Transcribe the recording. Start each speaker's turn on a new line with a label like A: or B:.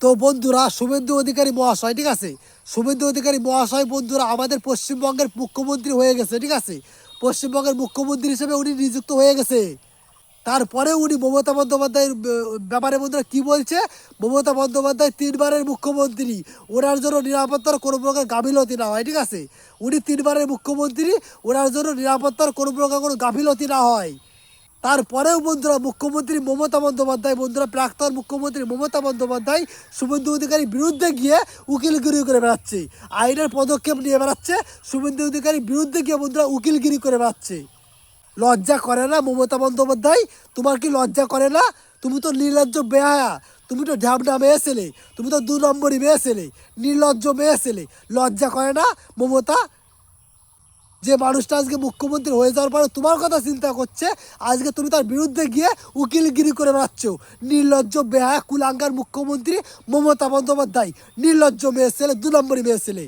A: তো বন্ধুরা, শুভেন্দু অধিকারী মহাশয়, ঠিক আছে, শুভেন্দু অধিকারী মহাশয় বন্ধুরা আমাদের পশ্চিমবঙ্গের মুখ্যমন্ত্রী হয়ে গেছে, ঠিক আছে, পশ্চিমবঙ্গের মুখ্যমন্ত্রী হিসেবে উনি নিযুক্ত হয়ে গেছে। তারপরে উনি মমতা বন্দ্যোপাধ্যায়ের ব্যাপারে বন্ধুরা কি বলছে? মমতা বন্দ্যোপাধ্যায় 3বারের মুখ্যমন্ত্রী, ওনার জন্য নিরাপত্তার কোনো প্রকার গাফিলতি না হয়, ঠিক আছে, উনি 3বারের মুখ্যমন্ত্রী, ওনার জন্য নিরাপত্তার কোনো প্রকার কোনো গাফিলতি না হয়। তারপরেও বন্ধুরা মুখ্যমন্ত্রী মমতা বন্দ্যোপাধ্যায়, বন্ধুরা প্রাক্তন মুখ্যমন্ত্রী মমতা বন্দ্যোপাধ্যায় শুভেন্দু অধিকারীর বিরুদ্ধে গিয়ে উকিলগিরি করে বেড়াচ্ছে, আইনের পদক্ষেপ নিয়ে বেড়াচ্ছে, শুভেন্দু অধিকারীর বিরুদ্ধে গিয়ে বন্ধুরা উকিলগিরি করে বেড়াচ্ছে। লজ্জা করে না মমতা বন্দ্যোপাধ্যায়? তোমার কি লজ্জা করে না? তুমি তো নির্লজ্জ বেহায়া, তুমি তো ঢ্যাবনা মেয়ে ছেলে, তুমি তো 2 নম্বরই মেয়ে ছেলে, নির্লজ্জ মেয়ে ছেলে। লজ্জা করে না মমতা? যে মানুষটা আজকে মুখ্যমন্ত্রী হয়ে যাওয়ার পরে তোমার কথা চিন্তা করছে, আজকে তুমি তার বিরুদ্ধে গিয়ে উকিলগিরি করে বেড়াচ্ছ। নির্লজ্জ বেহায়া কুলাঙ্গার মুখ্যমন্ত্রী মমতা বন্দ্যোপাধ্যায়, নির্লজ্জ মেয়ে ছেলে, 2 নম্বরই মেয়ে ছেলে।